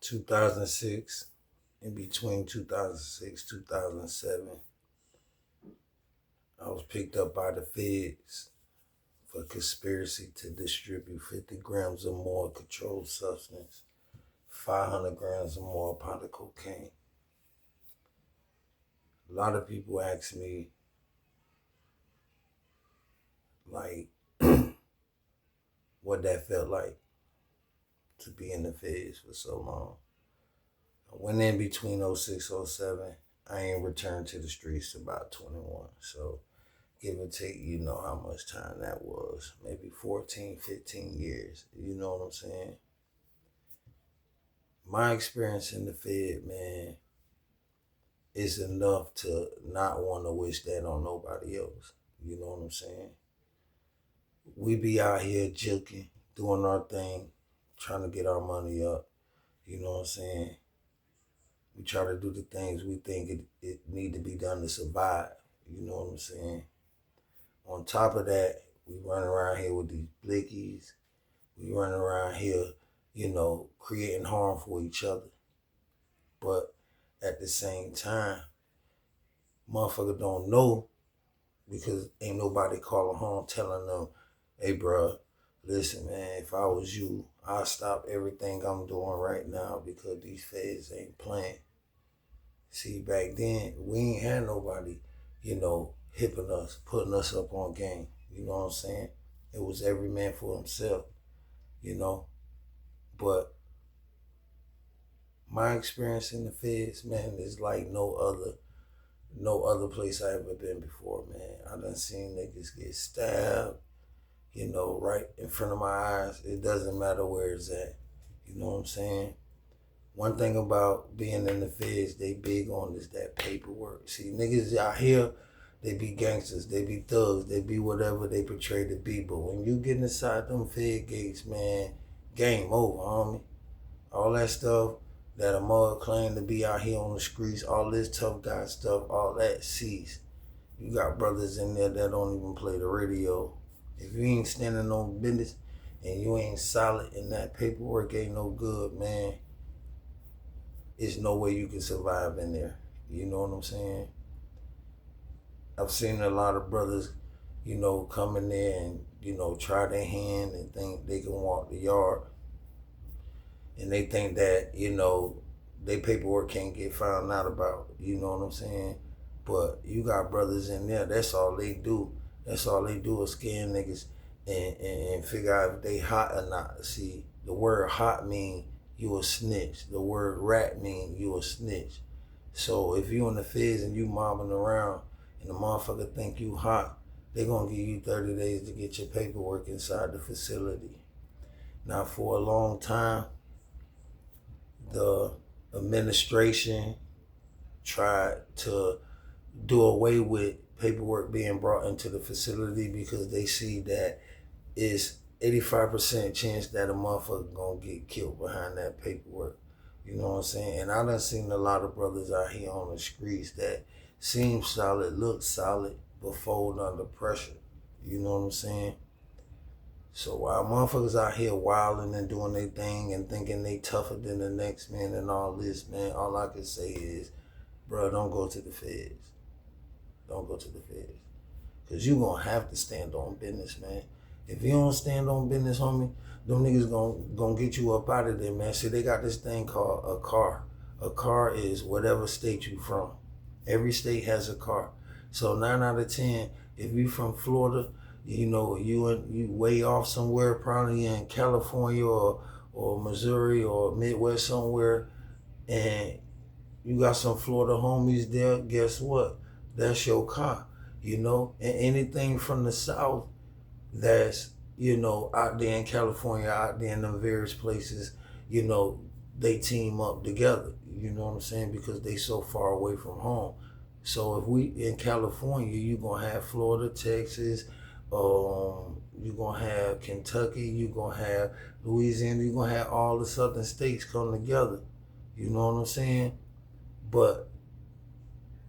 2006, in between 2006, 2007, I was picked up by the feds for conspiracy to distribute 50 grams or more controlled substance, 500 grams or more pound of cocaine. A lot of people ask me, like, what that felt like to be in the feds for so long. I went in between '06, '07. I ain't returned to the streets about 21. So give or take, you know how much time that was. Maybe 14, 15 years. You know what I'm saying? My experience in the Fed, man, is enough to not want to wish that on nobody else. You know what I'm saying? We be out here joking, doing our thing, trying to get our money up. You know what I'm saying? We try to do the things we think it need to be done to survive. You know what I'm saying? On top of that, we run around here with these blickies. We run around here, creating harm for each other. But at the same time, motherfucker don't know because ain't nobody calling home telling them, hey, bruh, listen, man, if I was you, I'd stop everything I'm doing right now because these feds ain't playing. See, back then, we ain't had nobody, hipping us, putting us up on game. You know what I'm saying? It was every man for himself, you know? But my experience in the feds, man, is like no other place I ever been before, man. I done seen niggas get stabbed, right in front of my eyes. It doesn't matter where it's at. You know what I'm saying? One thing about being in the feds, they big on is that paperwork. See, niggas out here, they be gangsters, they be thugs, they be whatever they portray to be. But when you get inside them fed gates, man, game over, homie. All that stuff that a mug claim to be out here on the streets, all this tough guy stuff, all that cease. You got brothers in there that don't even play the radio. If you ain't standing on business and you ain't solid and that paperwork ain't no good, man, it's no way you can survive in there. You know what I'm saying? I've seen a lot of brothers, come in there and, try their hand and think they can walk the yard. And they think that, their paperwork can't get found out about. You know what I'm saying? But you got brothers in there, that's all they do. That's all they do is scan niggas and figure out if they hot or not. See, the word hot mean you a snitch. The word rat mean you a snitch. So if you in the feds and you mobbing around and the motherfucker think you hot, they gonna give you 30 days to get your paperwork inside the facility. Now for a long time, the administration tried to do away with paperwork being brought into the facility because they see that it's 85% chance that a motherfucker gonna get killed behind that paperwork. You know what I'm saying? And I done seen a lot of brothers out here on the streets that seem solid, look solid, but fold under pressure. You know what I'm saying? So while motherfuckers out here wilding and doing their thing and thinking they tougher than the next man and all this, man, all I can say is, bro, don't go to the feds. Don't go to the feds. Because you going to have to stand on business, man. If you don't stand on business, homie, them niggas gonna get you up out of there, man. See, they got this thing called a car. A car is whatever state you from. Every state has a car. So 9 out of 10, if you from Florida, you way off somewhere, probably in California or Missouri or Midwest somewhere, and you got some Florida homies there, guess what? That's your car, And anything from the South that's, out there in California, out there in them various places, they team up together, you know what I'm saying? Because they so far away from home. So if we in California, you gonna have Florida, Texas, you gonna have Kentucky, you gonna have Louisiana, you gonna have all the southern states come together. You know what I'm saying? But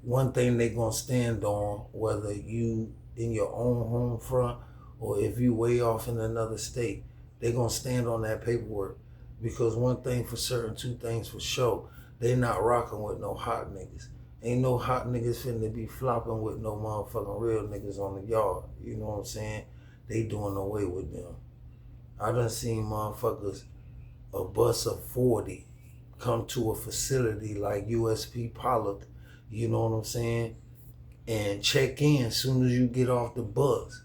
one thing they gonna stand on, whether you in your own home front or if you way off in another state, they gonna stand on that paperwork. Because one thing for certain, two things for sure, they not rocking with no hot niggas. Ain't no hot niggas finna be flopping with no motherfucking real niggas on the yard. You know what I'm saying? They doing away with them. I done seen motherfuckers, a bus of 40 come to a facility like USP Pollock, you know what I'm saying, and check in as soon as you get off the bus.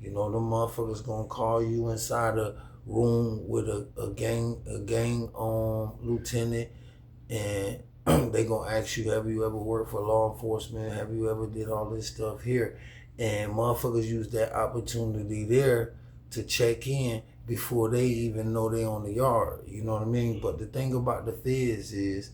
You know, the motherfuckers gonna call you inside a room with a gang lieutenant, and they gonna ask you, have you ever worked for law enforcement? Have you ever did all this stuff here? And motherfuckers use that opportunity there to check in before they even know they on the yard. You know what I mean? But the thing about the feds is,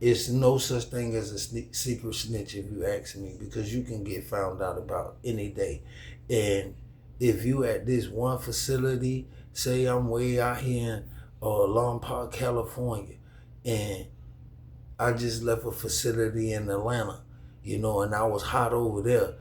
it's no such thing as a secret snitch, if you ask me, because you can get found out about any day. And if you at this one facility, say I'm way out here in Long Park, California, and I just left a facility in Atlanta, you know, and I was hot over there.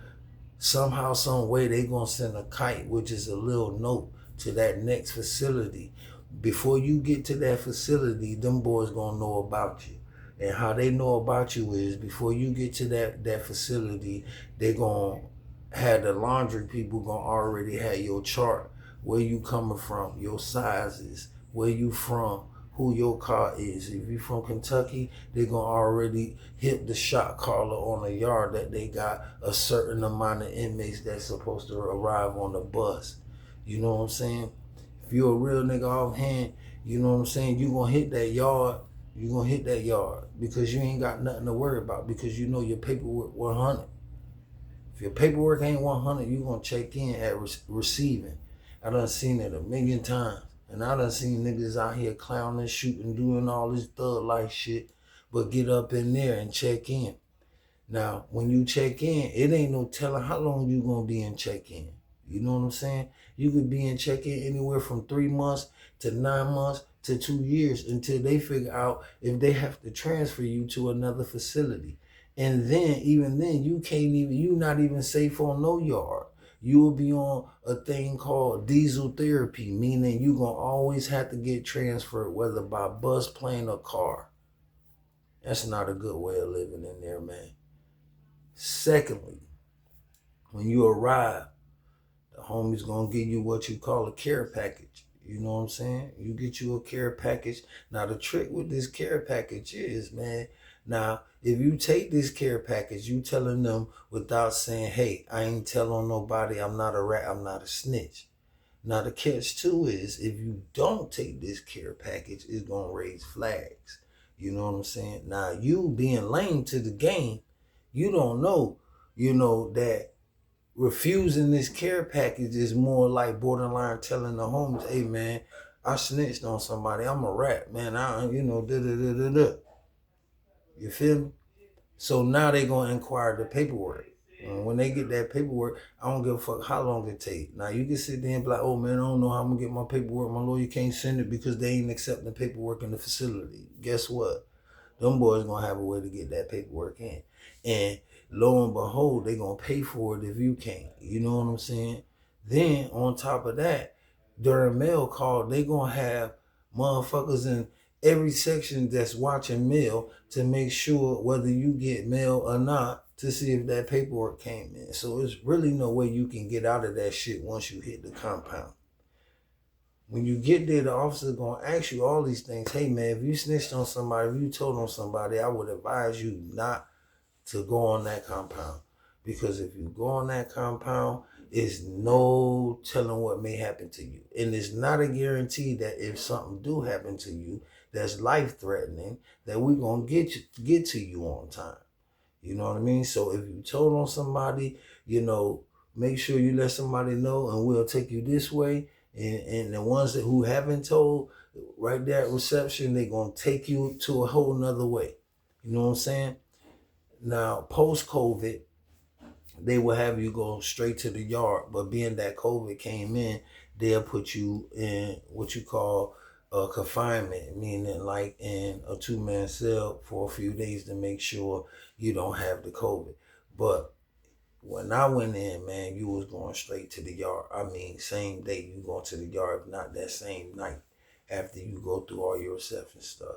Somehow, some way, they gonna send a kite, which is a little note, to that next facility. Before you get to that facility, them boys gonna know about you. And how they know about you is, before you get to that facility, they gonna have the laundry people gonna already have your chart, where you coming from, your sizes, where you from, who your car is. If you from Kentucky, they gonna already hit the shot caller on the yard that they got a certain amount of inmates that's supposed to arrive on the bus. You know what I'm saying? If you're a real nigga offhand, you know what I'm saying, you gonna hit that yard. You gonna hit that yard because you ain't got nothing to worry about, because you know your paperwork 100. If your paperwork ain't 100, you gonna check in at receiving. I done seen it a million times. And I done seen niggas out here clowning, shooting, doing all this thug-like shit, but get up in there and check in. Now, when you check in, it ain't no telling how long you gonna be in check-in. You know what I'm saying? You could be in check-in anywhere from 3 months to 9 months to 2 years, until they figure out if they have to transfer you to another facility. And then, even then, you not even safe on no yard. You will be on a thing called diesel therapy, meaning you gonna always have to get transferred, whether by bus, plane, or car. That's not a good way of living in there, man. Secondly, when you arrive, the homie's gonna give you what you call a care package. You know what I'm saying? You get you a care package. Now, the trick with this care package is, man, now, if you take this care package, you telling them without saying, hey, I ain't telling nobody, I'm not a rat, I'm not a snitch. Now, the catch too is, if you don't take this care package, it's gonna raise flags. You know what I'm saying? Now, you being lame to the game, you don't know, that refusing this care package is more like borderline telling the homies, hey man, I snitched on somebody, I'm a rat, man, da. You feel me? So now they gonna inquire the paperwork. And when they get that paperwork, I don't give a fuck how long it take. Now you can sit there and be like, oh man, I don't know how I'm gonna get my paperwork. My lawyer can't send it because they ain't accepting the paperwork in the facility. Guess what? Them boys gonna have a way to get that paperwork in. And lo and behold, they gonna pay for it if you can't. You know what I'm saying? Then on top of that, during mail call, they gonna have motherfuckers in every section that's watching mail to make sure whether you get mail or not, to see if that paperwork came in. So there's really no way you can get out of that shit once you hit the compound. When you get there, the officer's gonna ask you all these things. Hey man, if you snitched on somebody, if you told on somebody, I would advise you not to go on that compound. Because if you go on that compound, it's no telling what may happen to you. And it's not a guarantee that if something do happen to you that's life-threatening, that we're gonna get to you on time. You know what I mean? So if you told on somebody, make sure you let somebody know, and we'll take you this way. And the ones who haven't told, right there at reception, they're going to take you to a whole nother way. You know what I'm saying? Now, post-COVID, they will have you go straight to the yard. But being that COVID came in, they'll put you in what you call confinement, meaning like in a 2-man cell for a few days to make sure you don't have the COVID. But when I went in, man, you was going straight to the yard. I mean, same day you going to the yard, if not that same night. after you go through all your steps and stuff.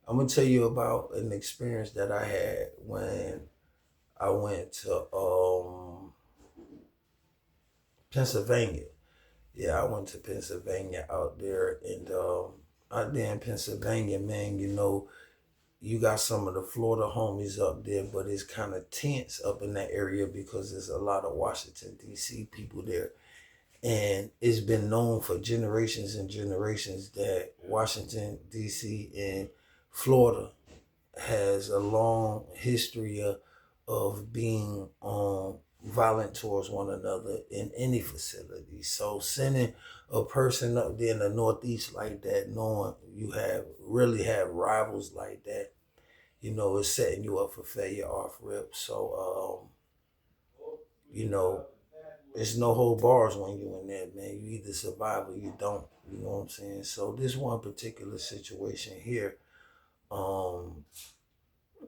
I'm gonna tell you about an experience that I had when I went to Pennsylvania. Yeah, I went to Pennsylvania out there, and out there in Pennsylvania, man, you got some of the Florida homies up there, but it's kind of tense up in that area because there's a lot of Washington, D.C. people there. And it's been known for generations and generations that Washington, D.C. and Florida has a long history of being violent towards one another in any facility. So sending a person up there in the Northeast like that, knowing you really have rivals like that, is setting you up for failure off rip. So, it's no whole bars when you in there, man. You either survive or you don't. You know what I'm saying? So this one particular situation here, um,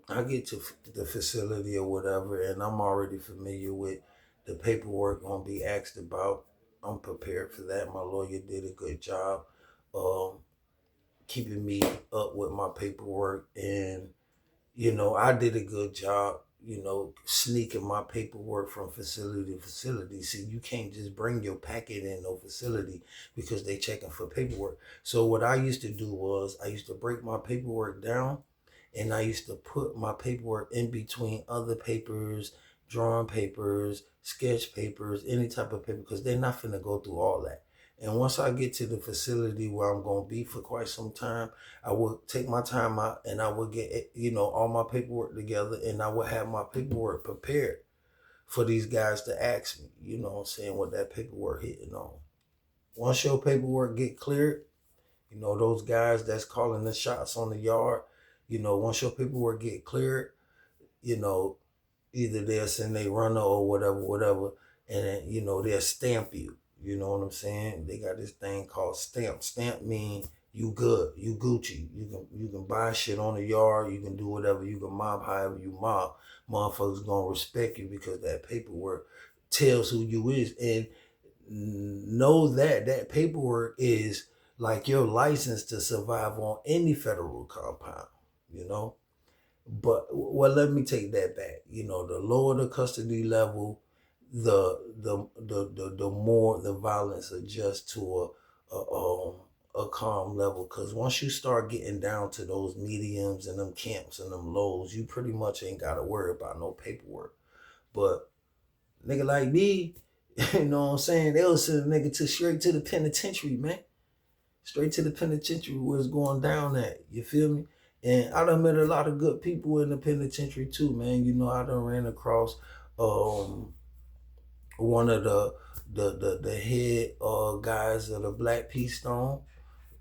I get to the facility or whatever, and I'm already familiar with the paperwork gonna be asked about. I'm prepared for that. My lawyer did a good job, um, keeping me up with my paperwork, and I did a good job, sneaking my paperwork from facility to facility. See, you can't just bring your packet in no facility because they checking for paperwork. So what I used to do was I used to break my paperwork down, and I used to put my paperwork in between other papers, drawing papers, sketch papers, any type of paper, because they're not finna go through all that. And once I get to the facility where I'm gonna be for quite some time, I will take my time out and I will get, all my paperwork together, and I will have my paperwork prepared for these guys to ask me, what that paperwork hitting on. Once your paperwork get cleared, those guys that's calling the shots on the yard, once your paperwork get cleared, you know, either they'll send a runner or whatever, and then, they'll stamp you. You know what I'm saying? They got this thing called stamp. Stamp mean you good, you Gucci. You can buy shit on the yard, you can do whatever, you can mob however you mob. Motherfuckers gonna respect you because that paperwork tells who you is. And know that that paperwork is like your license to survive on any federal compound, you know? But well, let me take that back. The lower the custody level, the more the violence adjusts to a calm level. Cause once you start getting down to those mediums and them camps and them lows, you pretty much ain't gotta worry about no paperwork. But nigga like me, you know what I'm saying? They'll send a nigga straight to the penitentiary, man. Straight to the penitentiary where it's going down at. You feel me? And I done met a lot of good people in the penitentiary too, man. I done ran across one of the head guys of the Black Peace Stone.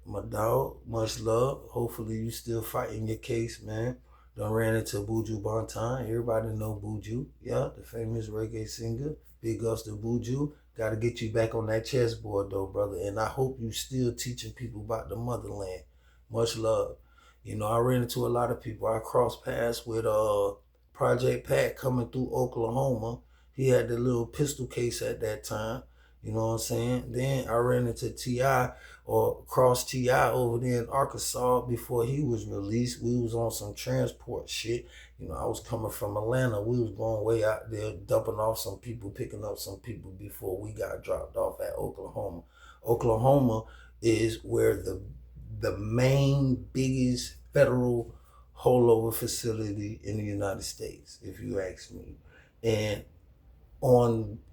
My dog, much love. Hopefully you still fighting your case, man. Done ran into Buju Banton. Everybody know Buju. Yeah, the famous reggae singer. Big ups to Buju. Got to get you back on that chessboard though, brother. And I hope you still teaching people about the motherland. Much love. I ran into a lot of people. I crossed paths with Project Pat coming through Oklahoma. He had the little pistol case at that time. You know what I'm saying? Then I ran into T.I. or crossed T.I. over there in Arkansas before he was released. We was on some transport shit. I was coming from Atlanta. We was going way out there, dumping off some people, picking up some people before we got dropped off at Oklahoma. Oklahoma is where the main biggest federal holdover facility in the United States, if you ask me. And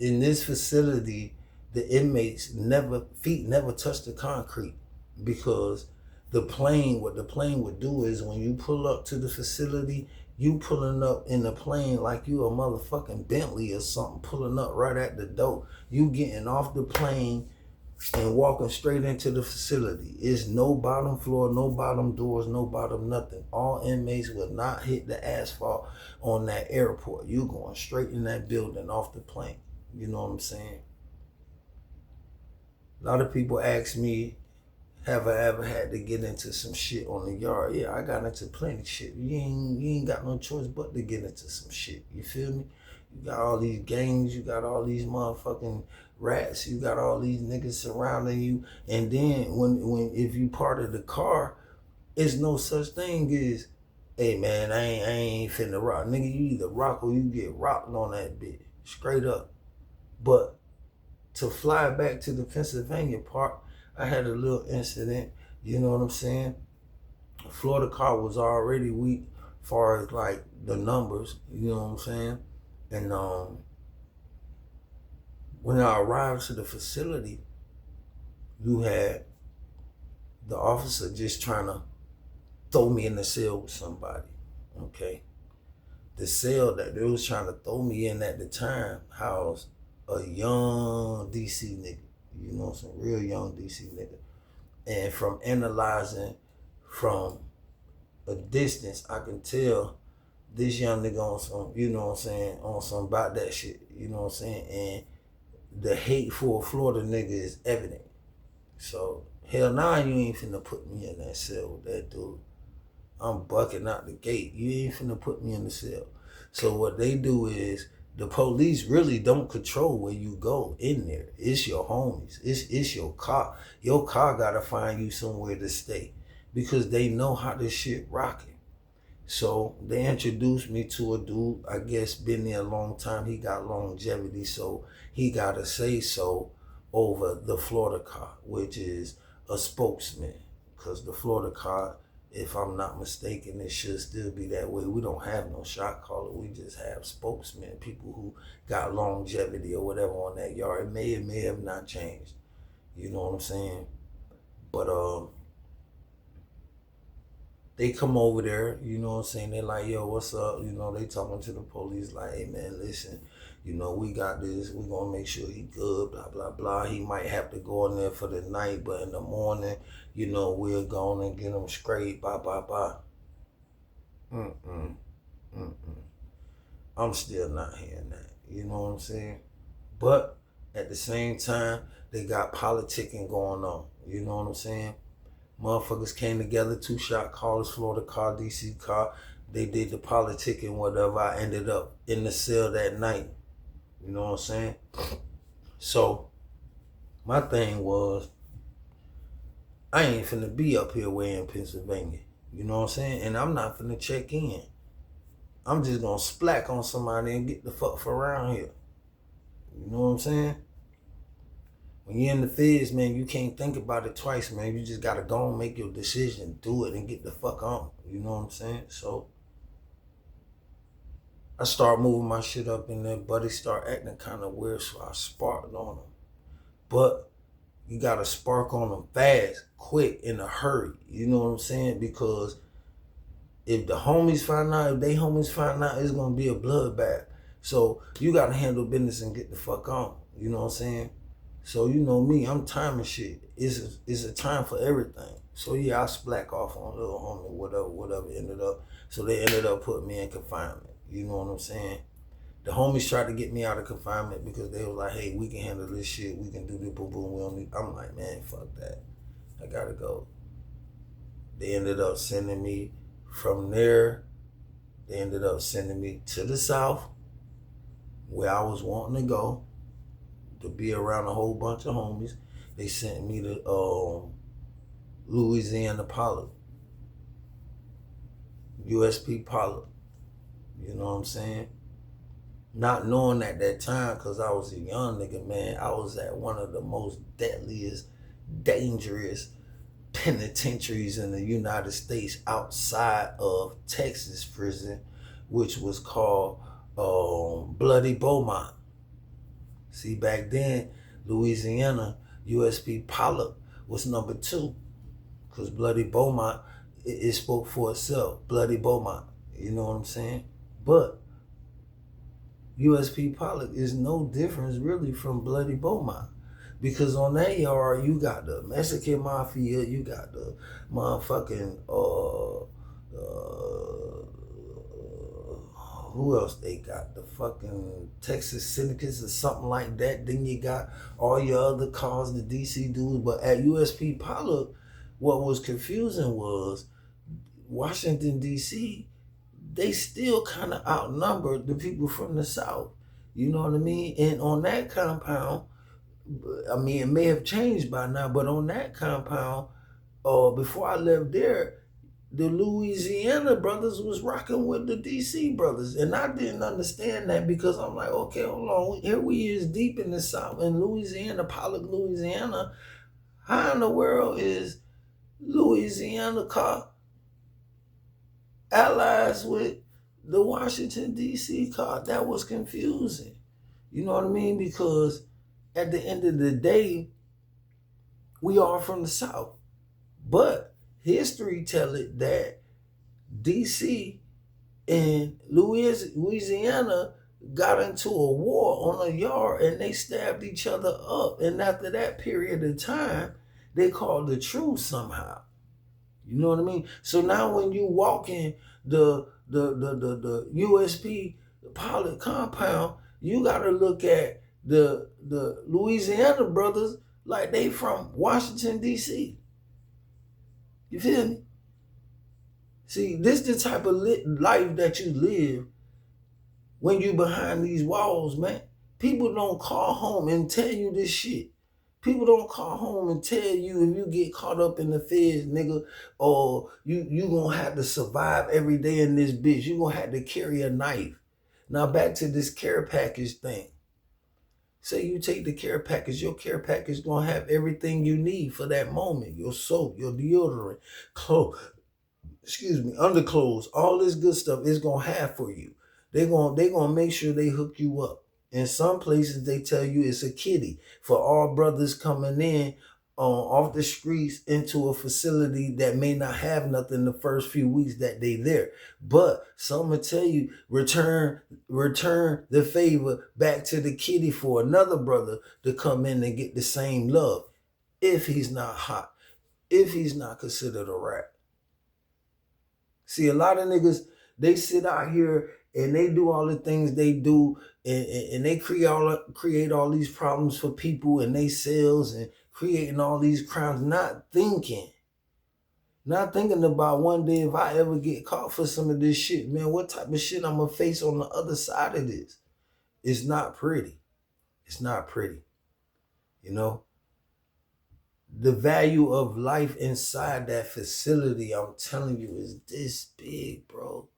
in this facility, the inmates feet never touch the concrete, because what the plane would do is when you pull up to the facility, you pulling up in the plane like you a motherfucking Bentley or something, pulling up right at the door. You getting off the plane and walking straight into the facility. It's no bottom floor, no bottom doors, no bottom nothing. All inmates will not hit the asphalt on that airport. You going straight in that building off the plane. You know what I'm saying? A lot of people ask me, have I ever had to get into some shit on the yard? Yeah, I got into plenty of shit. You ain't got no choice but to get into some shit. You feel me? You got all these gangs, you got all these motherfucking rats, you got all these niggas surrounding you. And then when if you part of the car, it's no such thing as, hey man, I ain't finna rock. Nigga, you either rock or you get rocked on that bitch. Straight up. But to fly back to the Pennsylvania part, I had a little incident, you know what I'm saying? The Florida car was already weak as far as like the numbers, you know what I'm saying? And when I arrived to the facility, you had the officer just trying to throw me in the cell with somebody, okay? The cell that they was trying to throw me in at the time housed a young DC nigga, you know, some real young DC nigga. And from analyzing from a distance, I can tell this young nigga on some, you know what I'm saying, on some about that shit, you know what I'm saying? And the hate for a Florida nigga is evident. So, hell nah, you ain't finna put me in that cell with that dude. I'm bucking out the gate. You ain't finna put me in the cell. So what they do is, the police really don't control where you go in there. It's your homies. It's your car. Your car gotta find you somewhere to stay because they know how this shit rocking. So they introduced me to a dude, I guess been there a long time. He got longevity, so he got a say so over the Florida car, which is a spokesman. Because the Florida car, if I'm not mistaken, it should still be that way. We don't have no shot caller. We just have spokesmen, people who got longevity or whatever on that yard. It may have not changed. You know what I'm saying? But they come over there, you know what I'm saying? They're like, yo, what's up? You know, they talking to the police like, hey man, listen, you know, we got this. We're gonna make sure he good, blah, blah, blah. He might have to go in there for the night, but in the morning, you know, we'll go on and get him straight, blah, blah, blah. I'm still not hearing that, you know what I'm saying? But at the same time, they got politicking going on, you know what I'm saying? Motherfuckers came together, 2 shot callers, Florida car, DC car. They did the politicking, whatever. I ended up in the cell that night. You know what I'm saying? So, my thing was, I ain't finna be up here way in Pennsylvania. You know what I'm saying? And I'm not finna check in. I'm just gonna splack on somebody and get the fuck for around here. You know what I'm saying? When you're in the feds, man, you can't think about it twice, man. You just gotta go and make your decision, do it, and get the fuck on. You know what I'm saying? So I start moving my shit up in there. Buddy start acting kind of weird, so I sparked on him. But you gotta spark on them fast, quick, in a hurry. You know what I'm saying? Because if the homies find out, if they homies find out, it's gonna be a bloodbath. So you gotta handle business and get the fuck on. You know what I'm saying? So you know me, I'm timing shit. It's a time for everything. So yeah, I splack off on little homie, whatever ended up. So they ended up putting me in confinement. You know what I'm saying? The homies tried to get me out of confinement because they was like, hey, we can handle this shit. We can do this, boom, boom. We don't need. I'm like, man, fuck that. I gotta go. They ended up sending me from there. They ended up sending me to the South, where I was wanting to go, to be around a whole bunch of homies. They sent me to Louisiana Pollard, USP Pollard. You know what I'm saying? Not knowing at that time, because I was a young nigga, man, I was at one of the most deadliest, dangerous penitentiaries in the United States outside of Texas prison, which was called Bloody Beaumont. See, back then, Louisiana, USP Pollard was number 2, because Bloody Beaumont, it spoke for itself, Bloody Beaumont, you know what I'm saying? But USP Pollard is no difference really from Bloody Beaumont, because on that yard, you got the Mexican Mafia, you got the motherfucking, who else they got? The fucking Texas Syndicates or something like that. Then you got all your other cars, the DC dudes. But at USP Pollard, what was confusing was Washington, DC, they still kind of outnumbered the people from the South. You know what I mean? And on that compound, I mean, it may have changed by now, but on that compound, before I left there, the Louisiana brothers was rocking with the DC brothers. And I didn't understand that because I'm like, okay, hold on. Here we is deep in the South in Louisiana, Pollock, Louisiana. How in the world is Louisiana car allies with the Washington DC car? That was confusing. You know what I mean? Because at the end of the day, we are from the South. But history tell it that DC and Louisiana got into a war on a yard and they stabbed each other up. And after that period of time, they called the truce somehow. You know what I mean? So now when you walk in the USP pilot compound, you gotta look at the Louisiana brothers like they from Washington, DC. You feel me? See, this the type of life that you live when you behind these walls, man. People don't call home and tell you this shit. People don't call home and tell you if you get caught up in the feds, nigga, or you gonna have to survive every day in this bitch. You gonna have to carry a knife. Now back to this care package thing. Say you take the care package, your care package gonna have everything you need for that moment. Your soap, your deodorant, clothes, underclothes, all this good stuff is gonna have for you. They gonna make sure they hook you up. In some places they tell you it's a kitty for all brothers coming in off the streets into a facility that may not have nothing the first few weeks that they there. But some will tell you return the favor back to the kitty for another brother to come in and get the same love if he's not hot, if he's not considered a rat. See, a lot of niggas, they sit out here and they do all the things they do and they create all these problems for people and they sales and creating all these crimes, not thinking about one day if I ever get caught for some of this shit, man, what type of shit I'm gonna face on the other side of this. It's not pretty. It's not pretty. You know? The value of life inside that facility, I'm telling you, is this big, bro.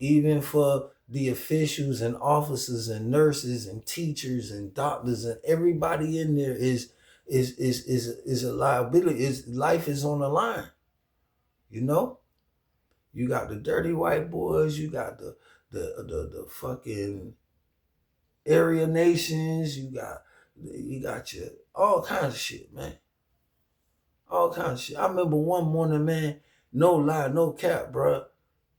Even for the officials and officers and nurses and teachers and doctors and everybody in there is a liability. Life is on the line. You know? You got the dirty white boys, you got the fucking area nations, you got your all kinds of shit, man. All kinds of shit. I remember one morning, man, no lie, no cap, bro.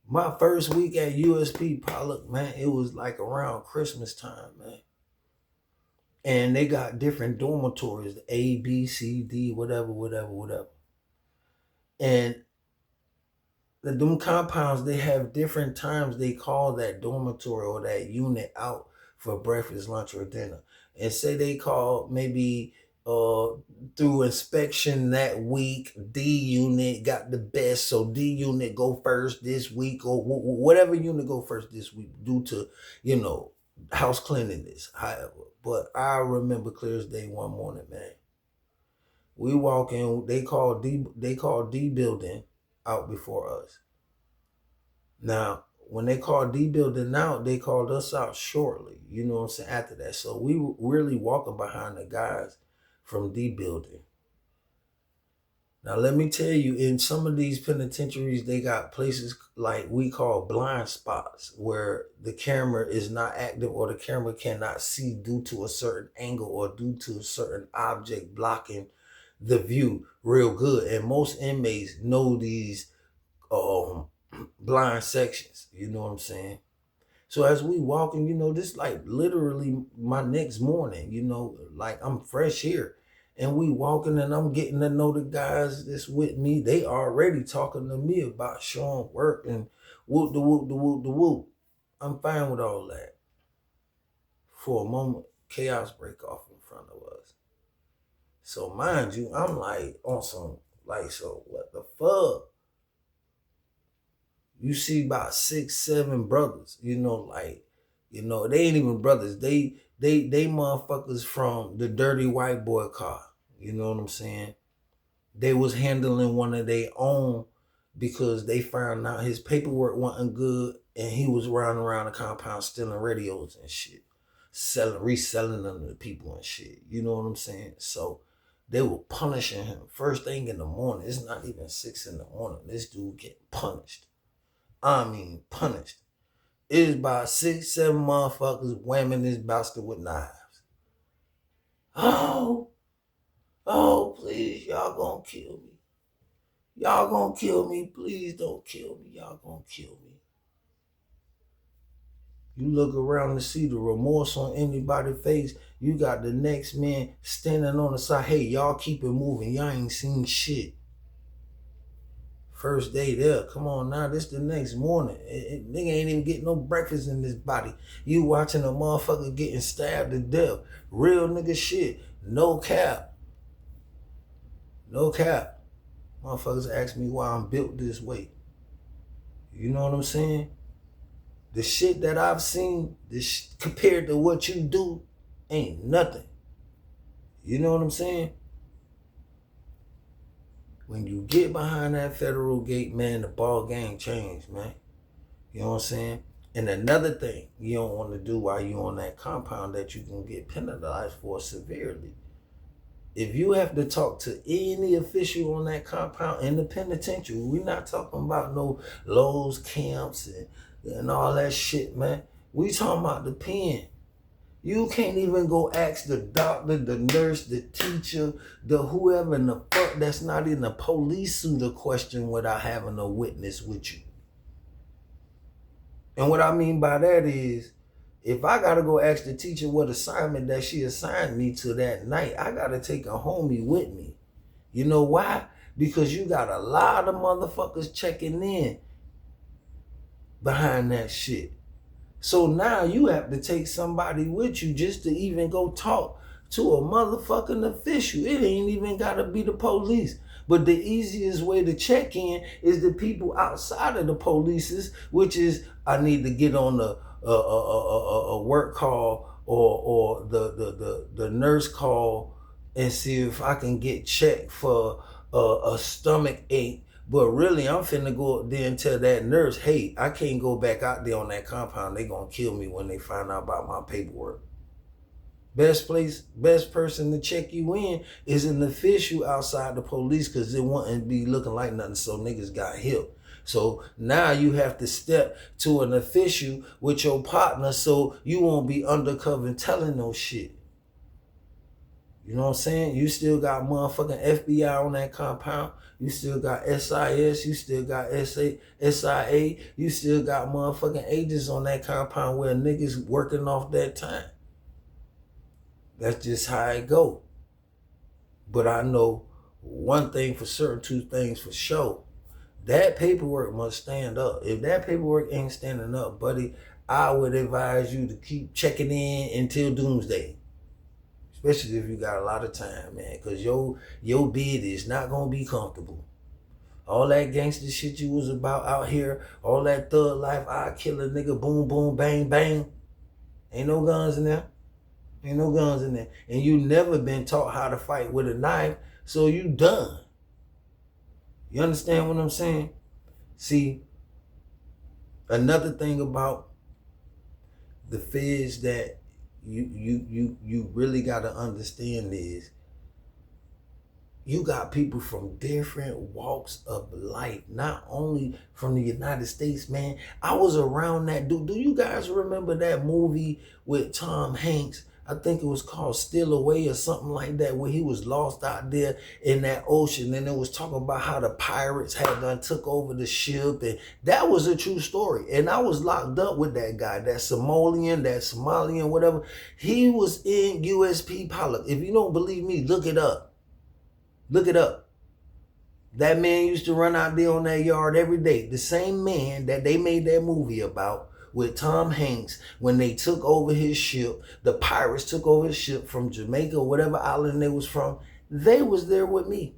My first week at USP Pollock, man, it was like around Christmas time, man. And they got different dormitories, A, B, C, D, whatever. And them compounds, they have different times they call that dormitory or that unit out for breakfast, lunch, or dinner. And say they call maybe through inspection that week, D unit got the best, so D unit go first this week, or whatever unit go first this week due to, house cleanliness, however. But I remember clear as day one morning, man. We walk in, they call D building out before us. Now, when they called D building out, they called us out shortly, you know what I'm saying, after that. So we were really walking behind the guys from D building. Now, let me tell you, in some of these penitentiaries, they got places like we call blind spots where the camera is not active or the camera cannot see due to a certain angle or due to a certain object blocking the view real good. And most inmates know these blind sections, you know what I'm saying? So as we walking, this like literally my next morning, like I'm fresh here. And we walking and I'm getting to know the guys that's with me. They already talking to me about showing work and whoop the whoop the whoop the whoop. I'm fine with all that. For a moment, chaos break off in front of us. So mind you, I'm like on some, like, so what the fuck? You see about 6, 7 brothers, They ain't even brothers. They motherfuckers from the dirty white boy car. You know what I'm saying? They was handling one of their own because they found out his paperwork wasn't good and he was running around the compound stealing radios and shit. Reselling them to people and shit. You know what I'm saying? So they were punishing him first thing in the morning. It's not even 6 in the morning. This dude get punished. I mean punished. It is about 6, 7 motherfuckers whamming this bastard with knives. Oh, please, y'all gonna kill me. Y'all gonna kill me. Please don't kill me. Y'all gonna kill me. You look around to see the remorse on anybody's face. You got the next man standing on the side. Hey, y'all keep it moving. Y'all ain't seen shit. First day there. Come on now. This the next morning. Nigga ain't even getting no breakfast in this body. You watching a motherfucker getting stabbed to death. Real nigga shit. No cap. No cap. Motherfuckers ask me why I'm built this way. You know what I'm saying? The shit that I've seen, compared to what you do, ain't nothing. You know what I'm saying? When you get behind that federal gate, man, the ball game changed, man. You know what I'm saying? And another thing you don't want to do while you're on that compound that you can get penalized for severely. If you have to talk to any official on that compound in the penitentiary, we're not talking about no Lowe's camps and all that shit, man. We talking about the pen. You can't even go ask the doctor, the nurse, the teacher, the whoever in the fuck that's not in the police suit a question without having a witness with you. And what I mean by that is, if I gotta go ask the teacher what assignment that she assigned me to that night, I gotta take a homie with me. You know why? Because you got a lot of motherfuckers checking in behind that shit. So now you have to take somebody with you just to even go talk to a motherfucking official. It ain't even gotta be the police. But the easiest way to check in is the people outside of the polices, which is I need to get on a work call or the nurse call and see if I can get checked for a stomach ache. But really, I'm finna go up there and tell that nurse, hey, I can't go back out there on that compound. They gonna kill me when they find out about my paperwork. Best person to check you in is an official outside the police because it wouldn't be looking like nothing, so niggas got help. So now you have to step to an official with your partner so you won't be undercover and telling no shit. You know what I'm saying? You still got motherfucking FBI on that compound. You still got SIS. You still got SIA. You still got motherfucking agents on that compound where niggas working off that time. That's just how it go. But I know one thing for certain, 2 things for sure. That paperwork must stand up. If that paperwork ain't standing up, buddy, I would advise you to keep checking in until doomsday. Especially if you got a lot of time, man. Because your bid is not going to be comfortable. All that gangster shit you was about out here, all that thug life, I kill a nigga, boom, boom, bang, bang. Ain't no guns in there. Ain't no guns in there. And you never been taught how to fight with a knife, so you done. You understand what I'm saying? See, another thing about the feds that you really got to understand is you got people from different walks of life, not only from the United States, man. I was around that dude. Do you guys remember that movie with Tom Hanks? I think it was called Still Away or something like that, where he was lost out there in that ocean. And it was talking about how the pirates had done took over the ship. And that was a true story. And I was locked up with that guy, that Somalian, whatever. He was in USP Pollock. If you don't believe me, look it up. Look it up. That man used to run out there on that yard every day. The same man that they made that movie about with Tom Hanks when they took over his ship. The pirates took over his ship from Jamaica or whatever island they was from. They was there with me.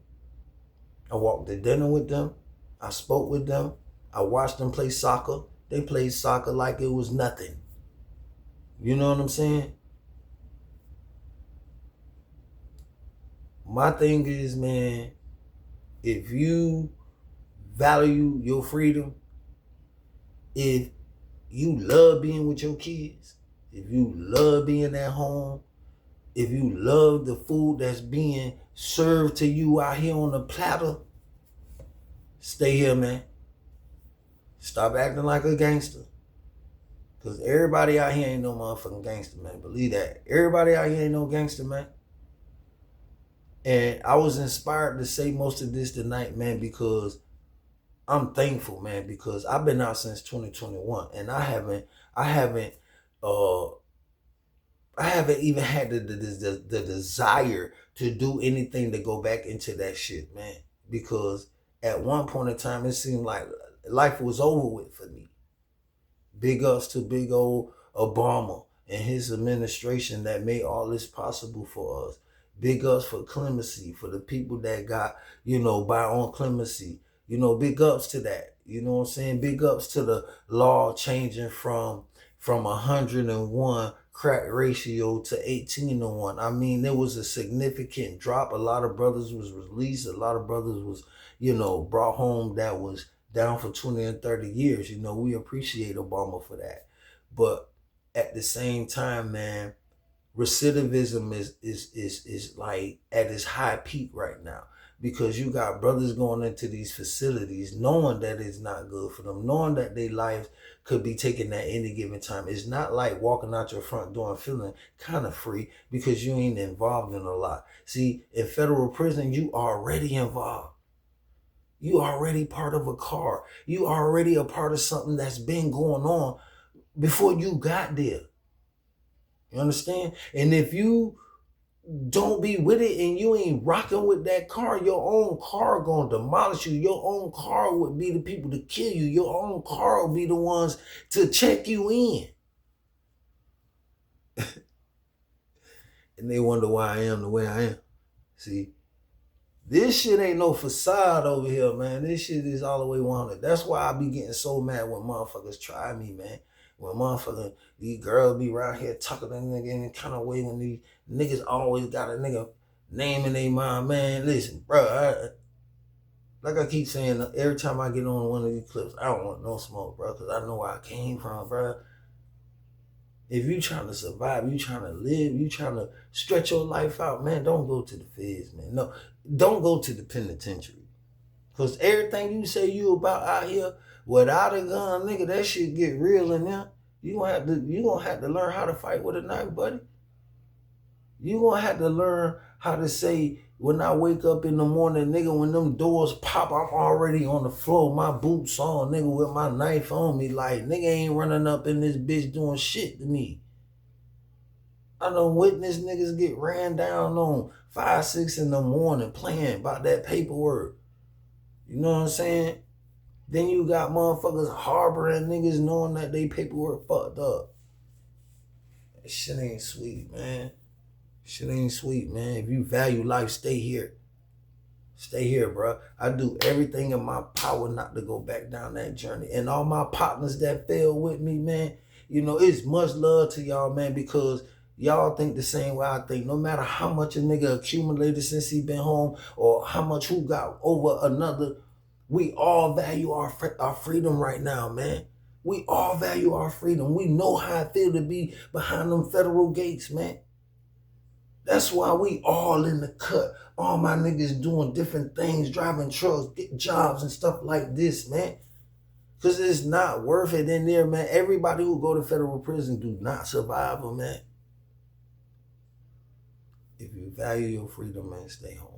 I walked to dinner with them. I spoke with them. I watched them play soccer. They played soccer like it was nothing. You know what I'm saying? My thing is, man, if you value your freedom, if you love being with your kids, if you love being at home, if you love the food that's being served to you out here on the platter, stay here, man. Stop acting like a gangster. Because everybody out here ain't no motherfucking gangster, man. Believe that. Everybody out here ain't no gangster, man. And I was inspired to say most of this tonight, man, because I'm thankful, man, because I've been out since 2021 and I haven't uh I haven't even had the desire to do anything to go back into that shit, man. Because at one point in time, it seemed like life was over with for me. Big ups to big old Obama and his administration that made all this possible for us. Big ups for clemency, for the people that got, by on clemency. Big ups to that. You know what I'm saying? Big ups to the law changing from 101 crack ratio to 18-1. I mean, there was a significant drop. A lot of brothers was released. A lot of brothers was, brought home that was down for 20 and 30 years. We appreciate Obama for that. But at the same time, man, recidivism is like at its high peak right now, because you got brothers going into these facilities knowing that it's not good for them, knowing that their life could be taken at any given time. It's not like walking out your front door and feeling kind of free because you ain't involved in a lot. See, in federal prison, you already involved. You already part of a car. You already a part of something that's been going on before you got there. You understand? And if you don't be with it and you ain't rocking with that car, your own car gonna demolish you. Your own car would be the people to kill you. Your own car will be the ones to check you in. And they wonder why I am the way I am. See, this shit ain't no facade over here, man. This shit is all the way 100. That's why I be getting so mad when motherfuckers try me, man. When these girls be around here talking to nigga in any kind of way, when these niggas always got a nigga name in their mind, man. Listen, bro, like I keep saying, every time I get on one of these clips, I don't want no smoke, bro, because I know where I came from, bro. If you trying to survive, you trying to live, you trying to stretch your life out, man, don't go to the feds, man. No, don't go to the penitentiary. Because everything you say you about out here, without a gun, nigga, that shit get real in there. You gonna have to learn how to fight with a knife, buddy. You gonna have to learn how to say, when I wake up in the morning, nigga, when them doors pop, I'm already on the floor, my boots on, nigga, with my knife on me. Like, nigga ain't running up in this bitch doing shit to me. I done witnessed niggas get ran down on 5, 6 in the morning playing about that paperwork. You know what I'm saying? Then you got motherfuckers harboring niggas knowing that they paperwork fucked up. That shit ain't sweet, man. Shit ain't sweet, man. If you value life, stay here. Stay here, bro. I do everything in my power not to go back down that journey. And all my partners that fell with me, man, it's much love to y'all, man, because y'all think the same way I think. No matter how much a nigga accumulated since he been home or how much who got over another, we all value our freedom right now, man. We all value our freedom. We know how it feel to be behind them federal gates, man. That's why we all in the cut. All my niggas doing different things, driving trucks, getting jobs and stuff like this, man. Because it's not worth it in there, man. Everybody who go to federal prison do not survive, man. If you value your freedom, man, stay home.